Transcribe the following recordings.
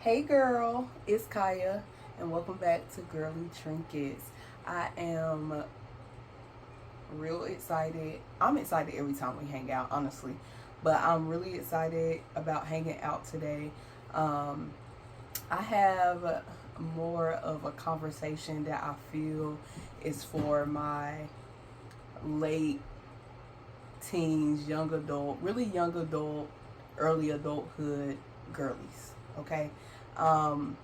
Hey girl, it's Kaya, and welcome back to Girly Trinkets. I am real excited. I'm excited every time we hang out, honestly, but I'm really excited about hanging out today. Um, I have more of a conversation that I feel is for my late teens, young adult, really young adult, early adulthood girlies. Okay. Um,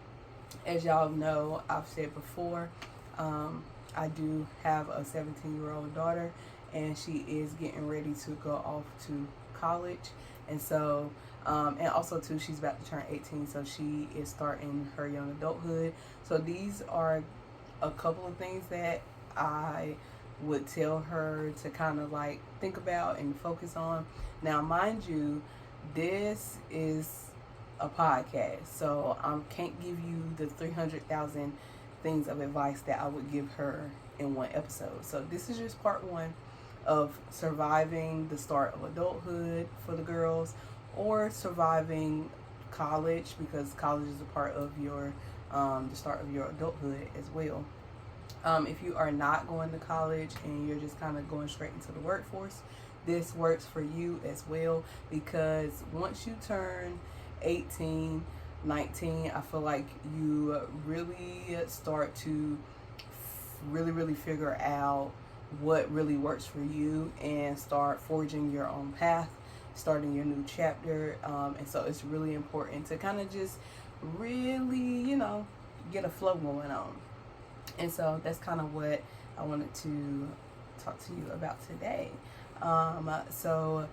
as y'all know, I've said before, um, I do have a 17-year-old daughter, and she is getting ready to go off to college. And so, and also, too, she's about to turn 18, so she is starting her young adulthood. So, these are a couple of things that I would tell her to kind of like think about and focus on. Now, mind you, this is a podcast, so I can't give you the 300,000 things of advice that I would give her in one episode. So, this is just part one of surviving the start of adulthood for the girls, or surviving college, because college is a part of your the start of your adulthood as well. If you are not going to college and you're just kind of going straight into the workforce, this works for you as well, because once you turn 18, 19, I feel like you really start to really figure out what really works for you and start forging your own path, starting your new chapter. And so it's really important to kind of just really, get a flow going on. And so that's kind of what I wanted to talk to you about today. So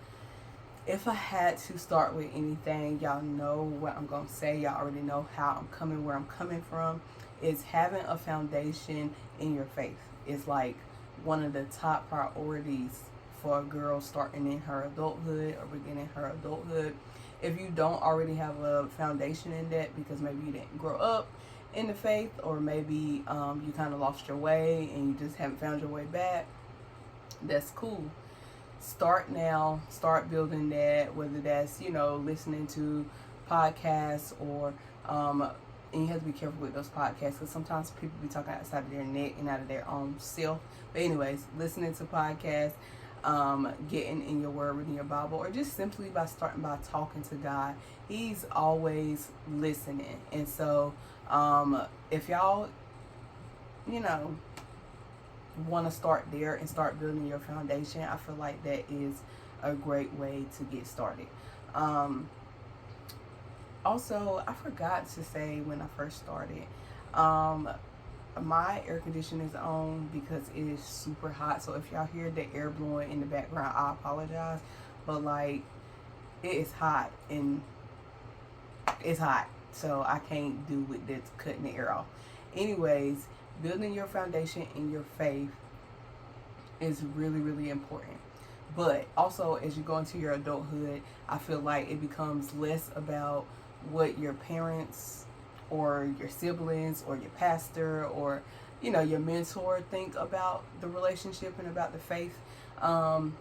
if I had to start with anything, y'all know what I'm going to say. Y'all already know how I'm coming, where I'm coming from. Is having a foundation in your faith is like one of the top priorities for a girl starting in her adulthood or beginning her adulthood. If you don't already have a foundation in that, because maybe you didn't grow up in the faith, or maybe you kind of lost your way and you just haven't found your way back, that's cool. Start now, start building that, whether that's, listening to podcasts, or and you have to be careful with those podcasts, because sometimes people be talking outside of their neck and out of their own self. But anyways, listening to podcasts, getting in your word, reading your Bible, or just simply by starting by talking to God. He's always listening. And so if y'all, you know, want to start there and start building your foundation, I feel like that is a great way to get started. Um, Also, I forgot to say when I first started, um, my air conditioner is on because it is super hot. So if y'all hear the air blowing in the background, I apologize. But like, it is hot, and it's hot. So I can't do with this cutting the air off. Anyways, building your foundation in your faith is really important. But also, as you go into your adulthood, I feel like it becomes less about what your parents or your siblings or your pastor or your mentor think about the relationship and about the faith. um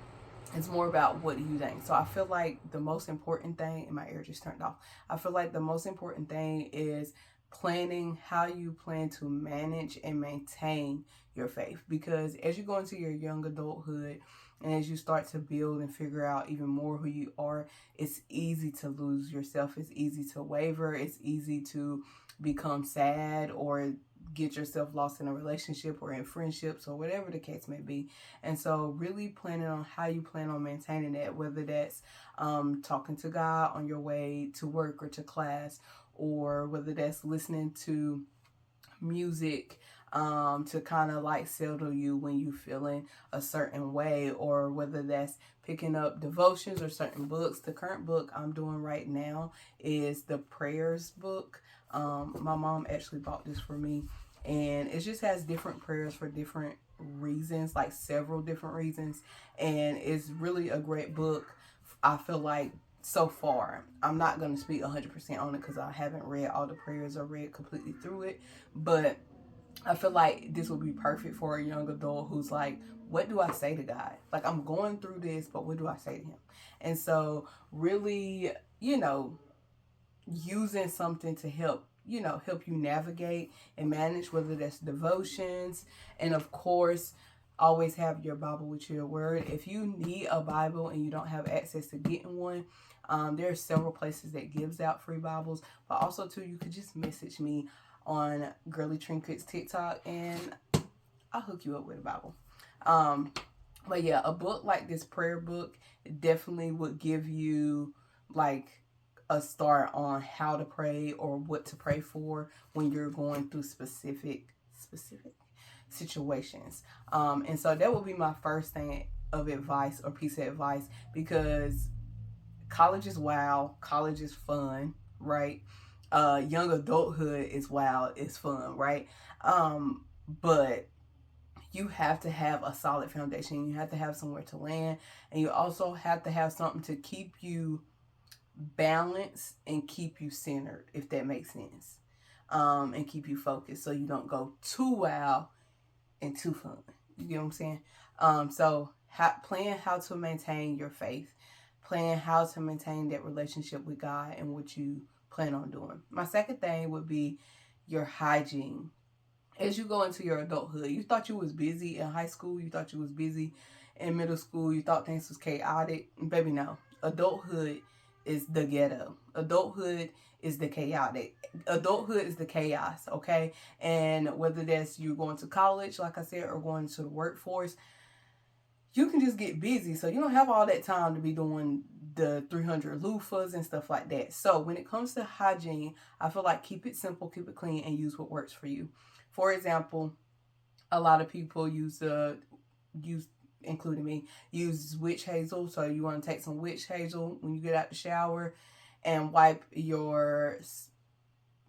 it's more about what do you think. So I feel like the most important thing, and my ear just turned off, I feel like the most important thing is planning how you plan to manage and maintain your faith. Because as you go into your young adulthood and as you start to build and figure out even more who you are, it's easy to lose yourself. It's easy to waver. It's easy to become sad or get yourself lost in a relationship or in friendships or whatever the case may be. And so really planning on how you plan on maintaining that, whether that's talking to God on your way to work or to class, or whether that's listening to music to kind of like settle you when you feeling a certain way, or whether that's picking up devotions or certain books. The current book I'm doing right now is the prayers book. My mom actually bought this for me, and it just has different prayers for different reasons, like several different reasons, and it's really a great book. I feel like so far, I'm not going to speak 100% on it because I haven't read all the prayers or read completely through it, but I feel like this would be perfect for a young adult who's like, what do I say to God? Like, I'm going through this, but what do I say to him? And so really, using something to help, help you navigate and manage, whether that's devotions. And of course, always have your Bible with your word. If you need a Bible and you don't have access to getting one, there are several places that gives out free Bibles. But also too, you could just message me on Girly Trinkets TikTok and I'll hook you up with a Bible. But yeah, a book like this prayer book definitely would give you like a start on how to pray or what to pray for when you're going through specific situations. And so that would be my first thing of advice or piece of advice, because college is wild, college is fun, right? Young adulthood is wild, it's fun, right? But you have to have a solid foundation. You have to have somewhere to land, and you also have to have something to keep you balanced and keep you centered, if that makes sense, and keep you focused so you don't go too wild and too fun. You get what I'm saying? So plan how to maintain your faith, plan how to maintain that relationship with God and what you plan on doing. My second thing would be your hygiene. As you go into your adulthood, you thought you was busy in high school, you thought you was busy in middle school, you thought things was chaotic. Baby, no. Adulthood is the ghetto. Adulthood is the chaotic. Adulthood is the chaos, okay? And whether that's you going to college, like I said, or going to the workforce, you can just get busy. So you don't have all that time to be doing the 300 loofahs and stuff like that. So when it comes to hygiene, I feel like keep it simple, keep it clean, and use what works for you. For example, a lot of people use, including me, use witch hazel. So you want to take some witch hazel when you get out the shower and wipe your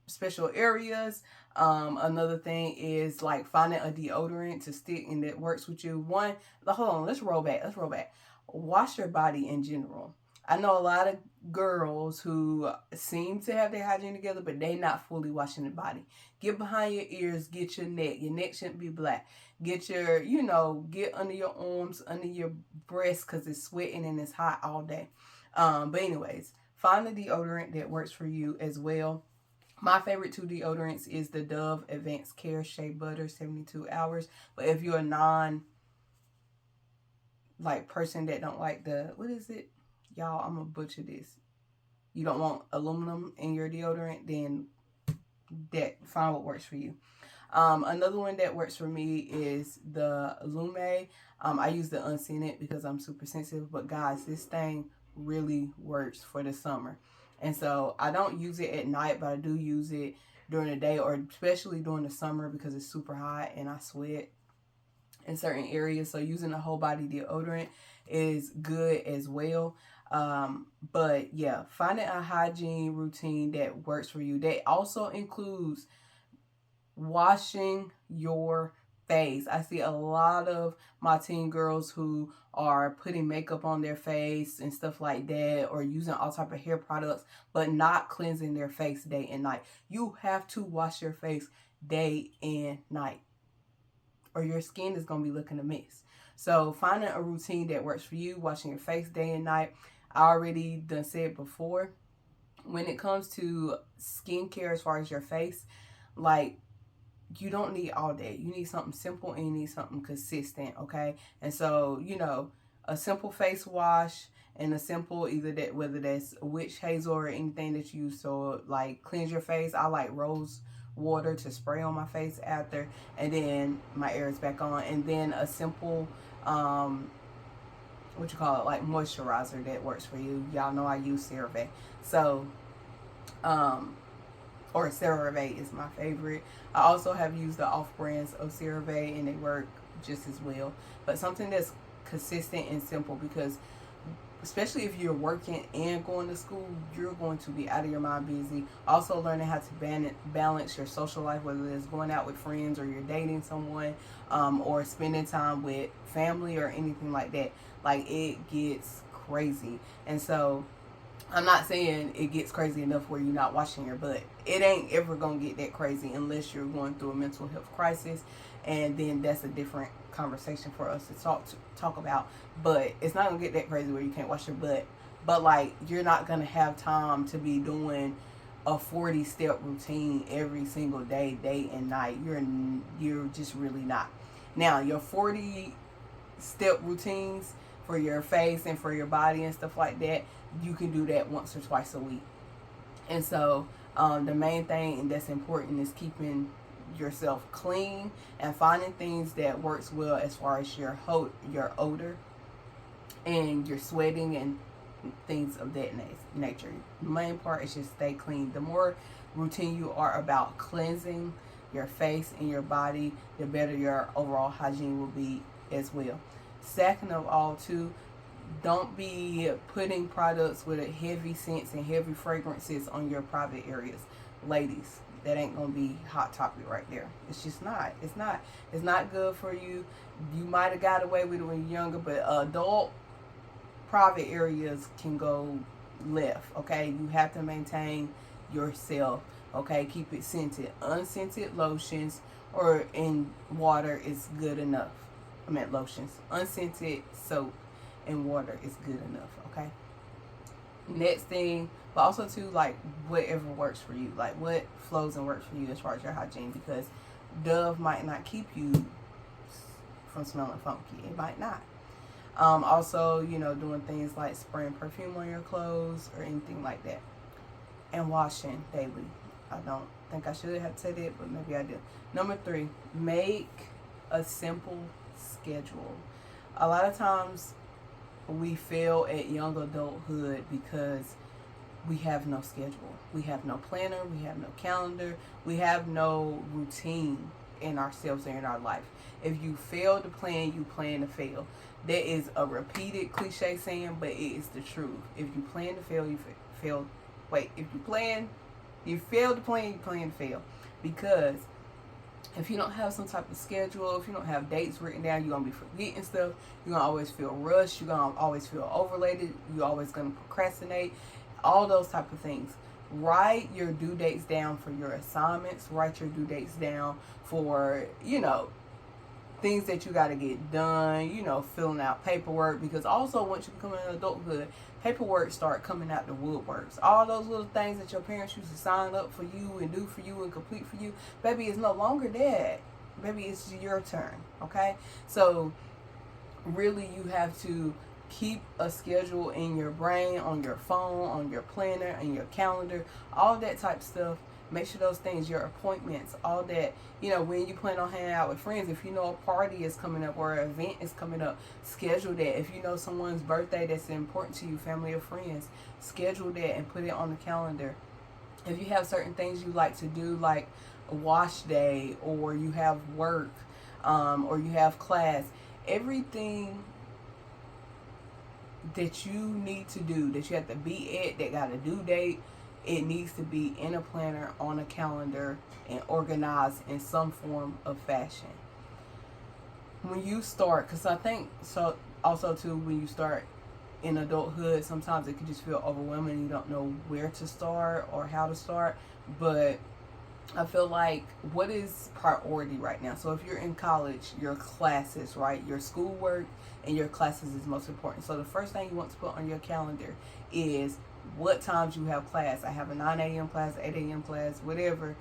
special areas. Another thing is like finding a deodorant to stick and that works with you. Hold on, let's roll back. Wash your body in general. I know a lot of girls who seem to have their hygiene together, but they not fully washing their body. Get behind your ears, get your neck. Your neck shouldn't be black. Get your, get under your arms, under your breasts, because it's sweating and it's hot all day. But anyways, find a deodorant that works for you as well. My favorite 2 deodorants is the Dove Advanced Care Shea Butter 72 hours. But if you're a person that don't like what is it? Y'all, I'm gonna butcher this. You don't want aluminum in your deodorant, then find what works for you. Another one that works for me is the Lume. I use the unscented because I'm super sensitive, but guys, this thing really works for the summer. And so I don't use it at night, but I do use it during the day, or especially during the summer because it's super hot and I sweat in certain areas. So using a whole body deodorant is good as well. But yeah, finding a hygiene routine that works for you. That also includes washing your face. I see a lot of my teen girls who are putting makeup on their face and stuff like that, or using all type of hair products, but not cleansing their face day and night. You have to wash your face day and night, or your skin is going to be looking a mess. So finding a routine that works for you, washing your face day and night. I already done said before, when it comes to skincare as far as your face, like, you don't need all that. You need something simple and you need something consistent, okay? And so, a simple face wash and a simple, whether that's witch hazel or anything that you use to like cleanse your face. I like rose water to spray on my face after, and then my hair is back on. And then a simple like moisturizer that works for you. Y'all know I use CeraVe. So or CeraVe is my favorite. I also have used the off brands of CeraVe and they work just as well. But something that's consistent and simple, because especially if you're working and going to school, you're going to be out of your mind busy. Also learning how to balance your social life, whether it's going out with friends or you're dating someone, or spending time with family or anything like that. Like, it gets crazy. And so I'm not saying it gets crazy enough where you're not washing your butt. It ain't ever going to get that crazy unless you're going through a mental health crisis. And then that's a different conversation for us to talk about. But it's not going to get that crazy where you can't wash your butt. But, like, you're not going to have time to be doing a 40-step routine every single day, day and night. You're just really not. Now, your 40-step routines for your face and for your body and stuff like that, you can do that once or twice a week. And so the main thing that's important is keeping yourself clean and finding things that works well as far as your odor and your sweating and things of that nature. The main part is just stay clean. The more routine you are about cleansing your face and your body, the better your overall hygiene will be as well. Second of all, too, don't be putting products with a heavy scents and heavy fragrances on your private areas. Ladies, that ain't gonna be hot topic right there. It's just not. It's not good for you. You might have got away with it when you're younger, but adult private areas can go left. Okay, you have to maintain yourself. Okay, keep it scented. Unscented lotions or in water is good enough. I meant lotions. Unscented soap and water is good enough. Okay. Next thing, but also too, like, whatever works for you, like what flows and works for you as far as your hygiene, because Dove might not keep you from smelling funky. It might not. Also, doing things like spraying perfume on your clothes or anything like that, and washing daily. I don't think I should have said it, but maybe I did. Number 3, make a simple schedule. A lot of times we fail at young adulthood because we have no schedule. We have no planner. We have no calendar. We have no routine in ourselves or in our life. If you fail to plan, you plan to fail. That is a repeated cliche saying, but it is the truth. If you plan to fail, you fail. Wait, if you fail to plan, you plan to fail. Because if you don't have some type of schedule, if you don't have dates written down, you're going to be forgetting stuff. You're going to always feel rushed. You're going to always feel overloaded. You're always going to procrastinate. All those type of things. Write your due dates down for your assignments. Write your due dates down for, things that you got to get done, filling out paperwork. Because also once you become an adulthood, paperwork start coming out the woodworks. All those little things that your parents used to sign up for you and do for you and complete for you, baby, it's no longer that. Baby, it's your turn, okay? So really you have to keep a schedule in your brain, on your phone, on your planner, and your calendar, all that type of stuff. Make sure those things, your appointments, all that, when you plan on hanging out with friends, if you know a party is coming up or an event is coming up, schedule that. If you know someone's birthday that's important to you, family or friends, schedule that and put it on the calendar. If you have certain things you like to do, like a wash day, or you have work, or you have class, everything that you need to do, that you have to be at, that got a due date, it needs to be in a planner, on a calendar, and organized in some form of fashion. When you start, because I think, so also too, when you start in adulthood, sometimes it can just feel overwhelming. You don't know where to start or how to start. But I feel like, what is priority right now? So if you're in college, your classes, right? Your schoolwork and your classes is most important. So the first thing you want to put on your calendar is what times you have class. I have a 9 a.m. class, 8 a.m. class, whatever.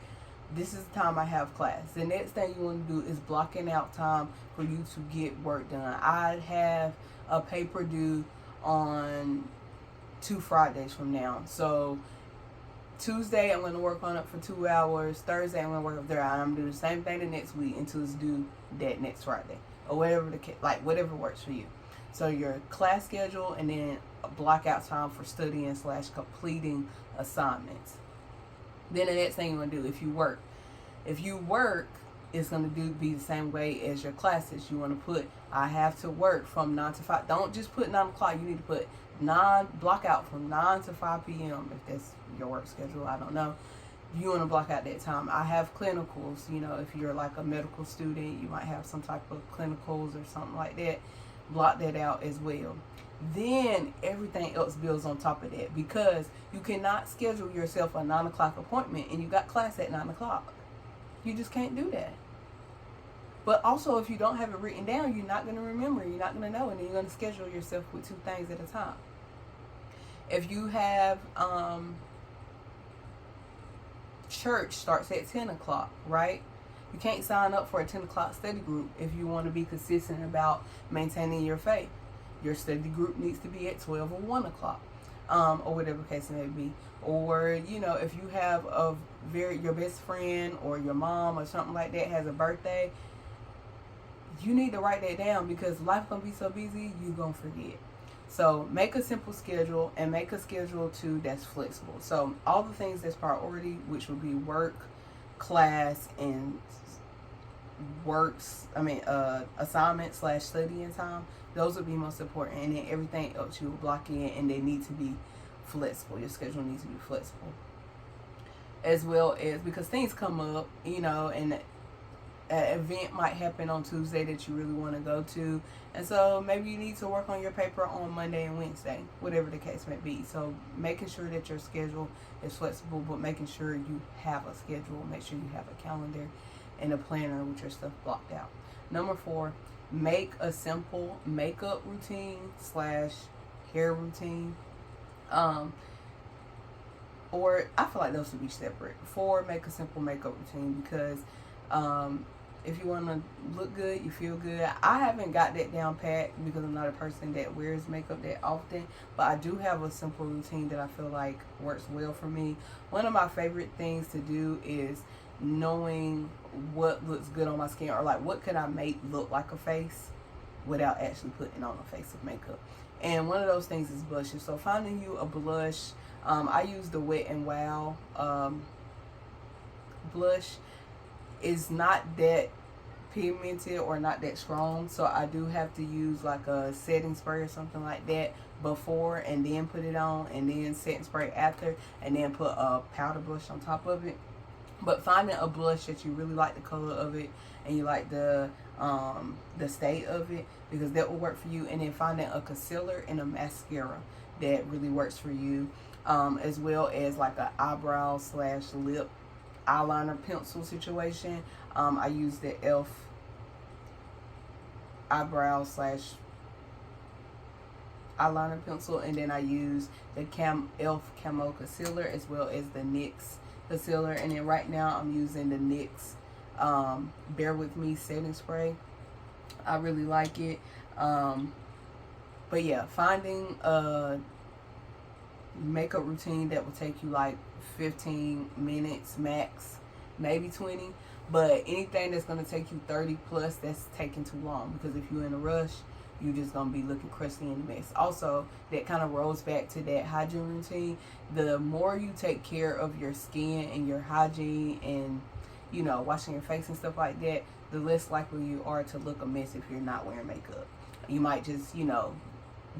This is the time I have class. The next thing you want to do is blocking out time for you to get work done. I have a paper due on 2 Fridays from now. So Tuesday, I'm going to work on it for 2 hours. Thursday, I'm going to work up there. I'm going to do the same thing the next week until it's due that next Friday. Or whatever whatever works for you. So your class schedule, and then block out time for studying / completing assignments. Then the next thing you want to do, if you work, it's going to be the same way as your classes. You want to put, I have to work from 9 to 5. Don't just put 9 o'clock. You need to put block out from 9 to 5 p.m. if that's your work schedule. I don't know. You want to block out that time. I have clinicals. If you're like a medical student, you might have some type of clinicals or something like that. Block that out as well. Then everything else builds on top of that, because you cannot schedule yourself a 9 o'clock appointment and you got class at 9 o'clock. You just can't do that. But also, if you don't have it written down, you're not going to remember. You're not going to know, and then you're going to schedule yourself with 2 things at a time. If you have church starts at 10 o'clock, right? You can't sign up for a 10 o'clock study group if you want to be consistent about maintaining your faith. Your study group needs to be at 12 or 1 o'clock, or whatever case it may be. Or, you know, if you have your best friend or your mom or something like that has a birthday, you need to write that down, because life's going to be so busy, you're going to forget. So make a simple schedule, and make a schedule too that's flexible. So all the things that's priority, which would be work, class, and assignment / studying time, those would be most important. And then everything else you will block in, and they need to be flexible. Your schedule needs to be flexible. As well as, because things come up, you know, and an event might happen on Tuesday that you really want to go to, and so maybe you need to work on your paper on Monday and Wednesday, whatever the case may be. So making sure that your schedule is flexible, but making sure you have a schedule. Make sure you have a calendar and a planner with your stuff blocked out. Number 4, make a simple makeup routine / hair routine. Or I feel like those should be separate. 4, make a simple makeup routine, because if you want to look good, you feel good. I haven't got that down pat because I'm not a person that wears makeup that often, but I do have a simple routine that I feel like works well for me. One of my favorite things to do is knowing what looks good on my skin, or like what could I make look like a face without actually putting on a face of makeup. And one of those things is blushes. So finding you a blush. I use the Wet n Wild blush. Is not that pigmented or not that strong, so I do have to use like a setting spray or something like that before, and then put it on, and then setting spray after, and then put a powder blush on top of it. But finding a blush that you really like the color of it, and you like the state of it, because that will work for you. And then finding a concealer and a mascara that really works for you, as well as like an eyebrow / lip eyeliner pencil situation. I use the e.l.f. eyebrow / eyeliner pencil, and then I use the e.l.f. camo concealer, as well as the NYX concealer. And then right now I'm using the NYX Bear With Me setting spray. I really like it. But yeah, finding a makeup routine that will take you like 15 minutes max, maybe 20, but anything that's going to take you 30 plus, that's taking too long, because if you're in a rush, you're just going to be looking crusty and a mess. Also, that kind of rolls back to that hygiene routine. The more you take care of your skin and your hygiene, and, you know, washing your face and stuff like that, the less likely you are to look a mess if you're not wearing makeup. You might just, you know,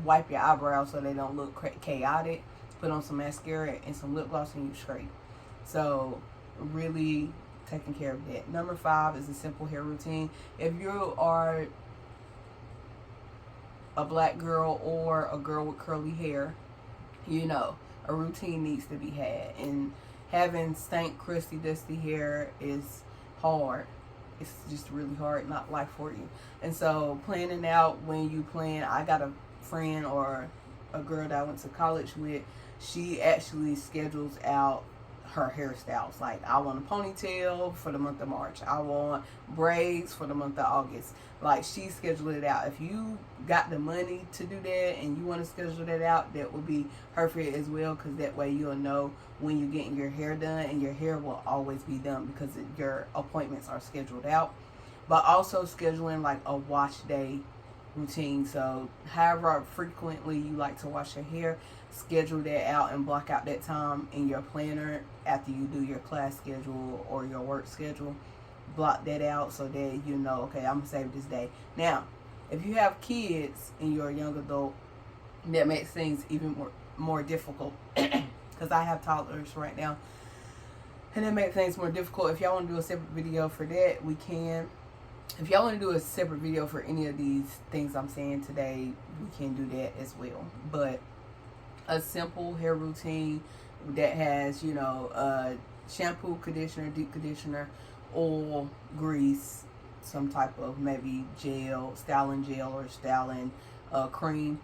wipe your eyebrows so they don't look chaotic, put on some mascara and some lip gloss, and you straight. So really taking care of that. Number 5 is a simple hair routine. If you are a black girl or a girl with curly hair, you know, a routine needs to be had. And having stank, crusty, dusty hair is hard. It's just really hard, not life for you. And so planning out when you plan, I got a friend or a girl that I went to college with, she actually schedules out her hairstyles. Like, I want a ponytail for the month of March. I want braids for the month of August. Like, she scheduled it out. If you got the money to do that and you want to schedule that out, that would be perfect as well, because that way you'll know when you're getting your hair done, and your hair will always be done because your appointments are scheduled out. But also scheduling like a wash day routine. So however frequently you like to wash your hair, schedule that out and block out that time in your planner after you do your class schedule or your work schedule. Block that out so that you know, okay, I'm gonna save this day. Now, if you have kids and you're a young adult, that makes things even more difficult because I have toddlers right now, and that makes things more difficult. If y'all want to do a separate video for that, we can. If y'all want to do a separate video for any of these things I'm saying today, we can do that as well. But a simple hair routine that has, you know, shampoo, conditioner, deep conditioner, oil, grease, some type of maybe gel, styling gel or styling cream.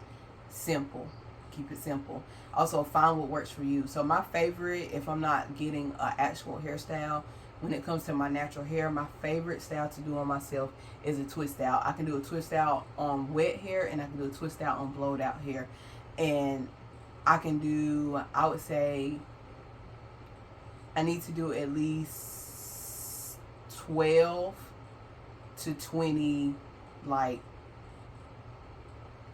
Simple. keep it simple. Also, find what works for you. So my favorite, if I'm not getting an actual hairstyle, when it comes to my natural hair, my favorite style to do on myself is a twist out. I can do a twist out on wet hair, and I can do a twist out on blowed out hair. And I can do, I would say, I need to do at least 12 to 20, like,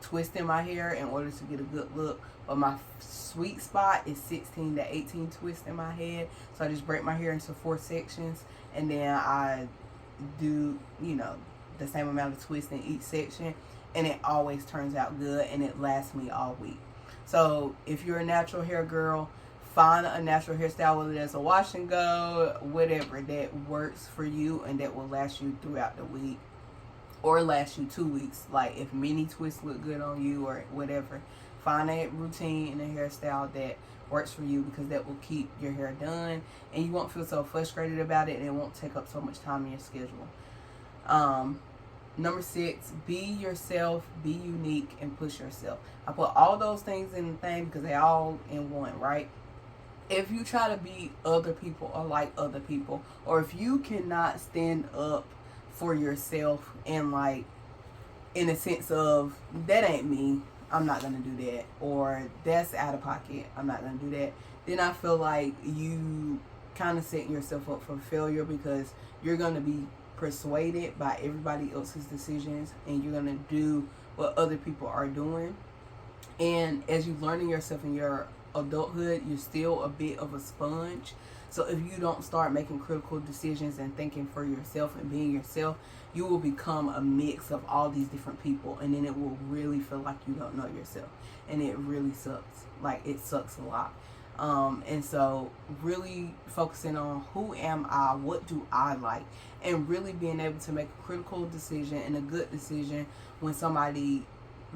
twisting my hair in order to get a good look. But my sweet spot is 16 to 18 twists in my head. So I just break my hair into 4 sections, and then I do, you know, the same amount of twists in each section, and it always turns out good, and it lasts me all week. So if you're a natural hair girl, find a natural hairstyle, whether that's a wash and go, whatever, that works for you and that will last you throughout the week, or last you 2 weeks. Like if mini twists look good on you or whatever, find a routine and a hairstyle that works for you, because that will keep your hair done and you won't feel so frustrated about it, and it won't take up so much time in your schedule. Number 6, be yourself, be unique, and push yourself. I put all those things in the thing because they all in one, right? If you try to be other people or like other people, or if you cannot stand up for yourself and, like, in a sense of, that ain't me, I'm not going to do that, or that's out of pocket, I'm not going to do that, then I feel like you kind of setting yourself up for failure, because you're going to be persuaded by everybody else's decisions, and you're going to do what other people are doing. And as you're learning yourself in your adulthood, you're still a bit of a sponge. So if you don't start making critical decisions and thinking for yourself and being yourself, you will become a mix of all these different people, and then it will really feel like you don't know yourself, and it really sucks. Like, it sucks a lot. And so really focusing on who am I, what do I like, and really being able to make a critical decision and a good decision when somebody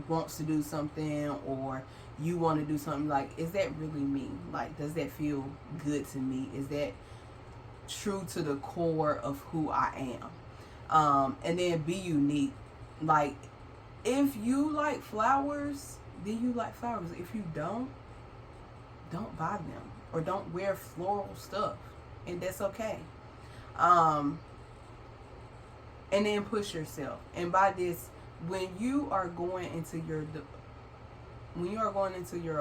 wants to do something, or you want to do something. Like, is that really me? Like, does that feel good to me? Is that true to the core of who I am? And then be unique. Like, if you like flowers, then you like flowers. If you don't buy them, or don't wear floral stuff, and that's okay. And then push yourself. And by this, when you are going into your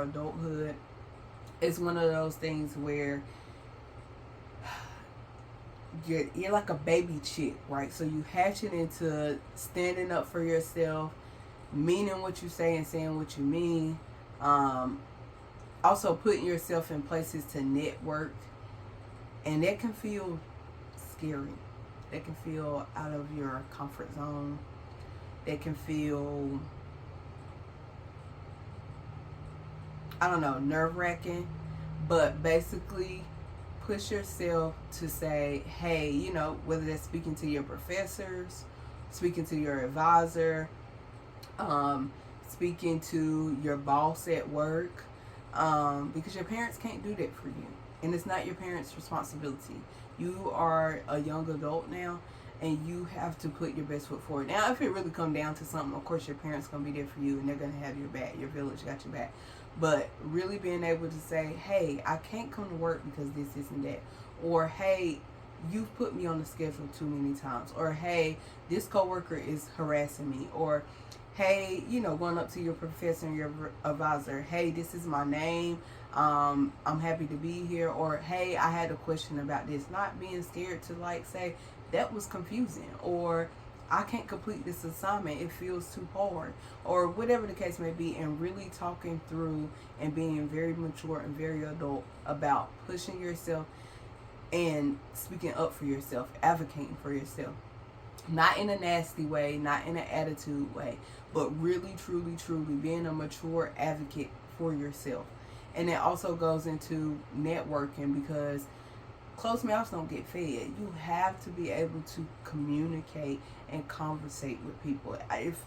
adulthood, it's one of those things where you're like a baby chick, right? So you hatching into standing up for yourself, meaning what you say and saying what you mean. Also putting yourself in places to network, and that can feel scary. That can feel out of your comfort zone. That can feel, I don't know, nerve-wracking. But basically, push yourself to say, hey, you know, whether that's speaking to your professors, speaking to your advisor, speaking to your boss at work, because your parents can't do that for you, and it's not your parents' responsibility. You are a young adult now, and you have to put your best foot forward. Now, if it really come down to something, of course your parents gonna be there for you, and they're gonna have your back. Your village got your back. But really being able to say, hey, I can't come to work because this and that, or hey, you've put me on the schedule too many times, or hey, this coworker is harassing me, or hey, you know, going up to your professor and your advisor, hey, this is my name, I'm happy to be here, or hey, I had a question about this. Not being scared to, like, say, that was confusing, or I can't complete this assignment, it feels too hard, or whatever the case may be, and really talking through and being very mature and very adult about pushing yourself and speaking up for yourself, advocating for yourself. Not in a nasty way, not in an attitude way, but really, truly, truly being a mature advocate for yourself. And it also goes into networking, because closed mouths don't get fed. You have to be able to communicate and conversate with people. If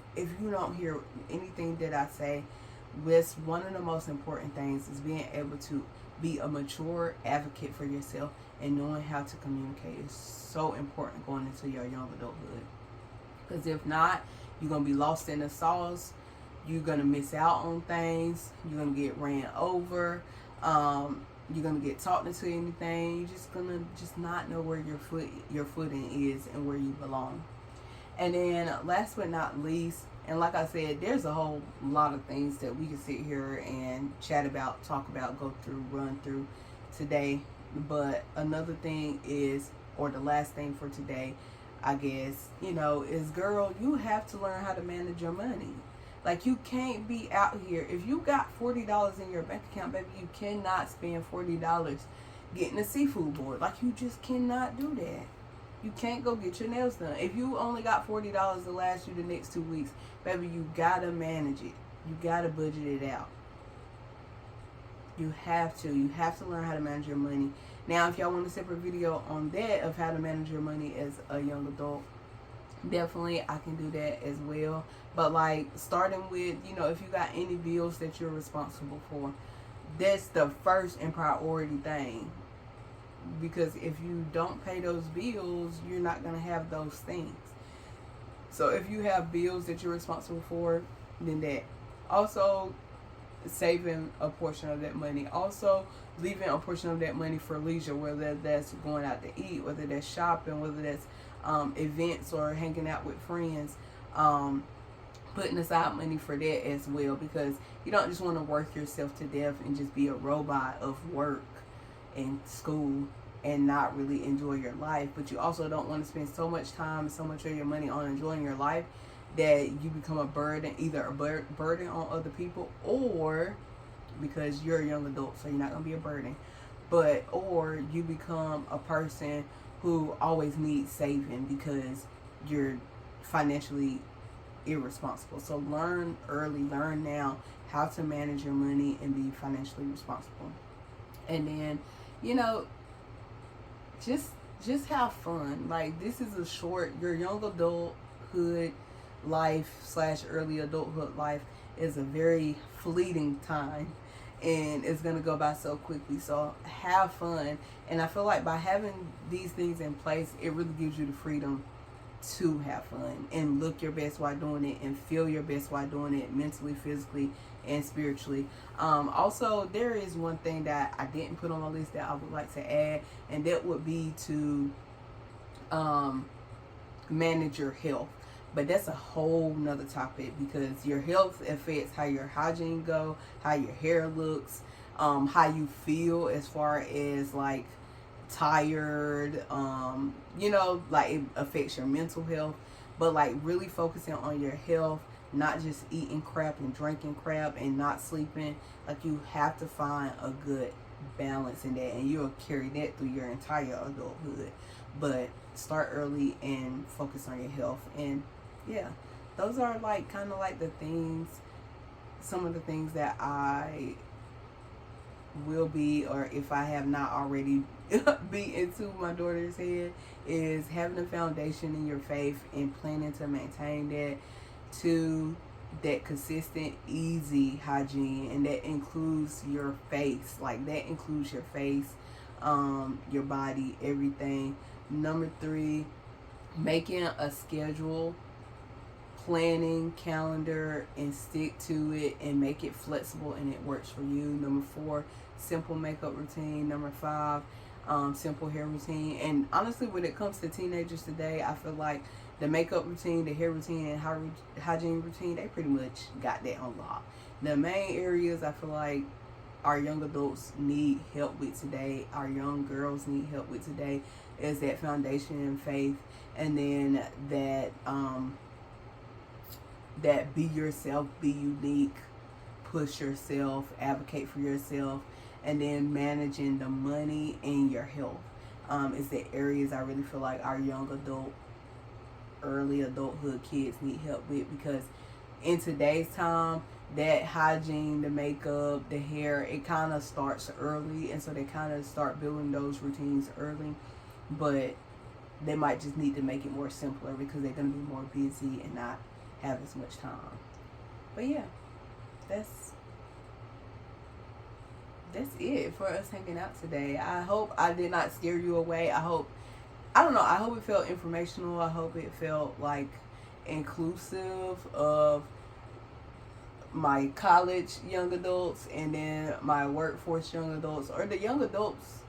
you don't hear anything that I say, that's one of the most important things, is being able to be a mature advocate for yourself and knowing how to communicate is so important going into your young adulthood. Because if not, you're going to be lost in the sauce You're going to miss out on things. You're going to get ran over. You're going to get talked into anything. You're just going to just not know where your footing is and where you belong. And then last but not least, and like I said, there's a whole lot of things that we can sit here and chat about, talk about, go through, run through today. But another thing is, or the last thing for today, I guess, is, girl, you have to learn how to manage your money. Like, you can't be out here. If you got $40 in your bank account, baby, you cannot spend $40 getting a seafood board. Like, you just cannot do that. You can't go get your nails done. If you only got $40 to last you the next 2 weeks, baby, you gotta manage it. You gotta budget it out. You have to. You have to learn how to manage your money. Now, if y'all want a separate video on that, of how to manage your money as a young adult, definitely I can do that as well. But like, starting with, if you got any bills that you're responsible for, that's the first and priority thing. Because if you don't pay those bills, you're not going to have those things. So if you have bills that you're responsible for, then that. Also, saving a portion of that money. Also, leaving a portion of that money for leisure, whether that's going out to eat, whether that's shopping, whether that's events or hanging out with friends. Putting aside money for that as well, because you don't just want to work yourself to death and just be a robot of work and school and not really enjoy your life. But you also don't want to spend so much time and so much of your money on enjoying your life that you become a burden, either a burden on other people, or because you're a young adult, so you're not going to be a burden, or you become a person who always needs saving because you're financially irresponsible. So learn early, learn now how to manage your money and be financially responsible. And then, just have fun. Like, this is a short, your young adulthood life / early adulthood life is a very fleeting time, and it's going to go by so quickly. So have fun. And I feel like by having these things in place, it really gives you the freedom to have fun and look your best while doing it and feel your best while doing it, mentally, physically, and spiritually. Also, there is one thing that I didn't put on my list that I would like to add, and that would be to manage your health. But that's a whole nother topic, because your health affects how your hygiene go, how your hair looks, how you feel as far as like tired, like it affects your mental health. But like, really focusing on your health, not just eating crap and drinking crap and not sleeping. Like, you have to find a good balance in that, and you'll carry that through your entire adulthood. But start early and focus on your health. And yeah, those are like kind of like the things, some of the things that I will be, or if I have not already be into my daughter's head, is having a foundation in your faith and planning to maintain that, to that consistent, easy hygiene, and that includes your face. Like, that includes your face, your body, everything. Number 3, making a schedule, planning, calendar, and stick to it and make it flexible and it works for you. Number 4, simple makeup routine. Number 5, simple hair routine. And honestly, when it comes to teenagers today, I feel like the makeup routine, the hair routine, and hygiene routine, they pretty much got that on lock. The main areas I feel like our young adults need help with today, our young girls need help with today, is that foundation and faith, and then that that be yourself, be unique, push yourself, advocate for yourself, and then managing the money and your health. Is the areas I really feel like our young adult, early adulthood kids need help with, because in today's time, that hygiene, the makeup, the hair, it kind of starts early, and so they kind of start building those routines early, but they might just need to make it more simpler because they're going to be more busy and not have as much time. But yeah, that's it for us hanging out today. I hope I did not scare you away. I hope it felt informational. I hope it felt like inclusive of my college young adults, and then my workforce young adults, or the young adults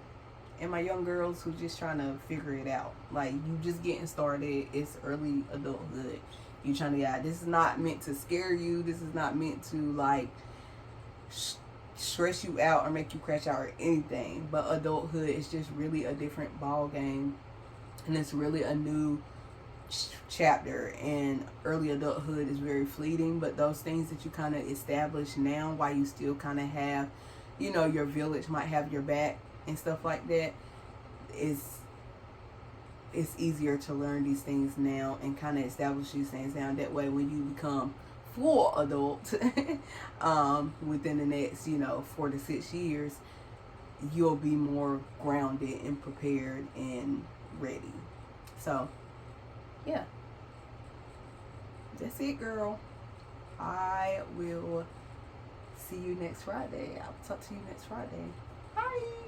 and my young girls who just trying to figure it out. Like, you just getting started. It's early adulthood. You trying to get out. This is not meant to scare you. This is not meant to like stress you out or make you crash out or anything. But adulthood is just really a different ball game, and it's really a new chapter. And early adulthood is very fleeting, but those things that you kind of establish now, while you still kind of have, you know, your village might have your back and stuff like that, is it's easier to learn these things now and kind of establish these things now. That way, when you become full adult within the next, you know, 4 to 6 years, you'll be more grounded and prepared and ready. So yeah, that's it, girl. I will see you next Friday. I'll talk to you next Friday. Bye.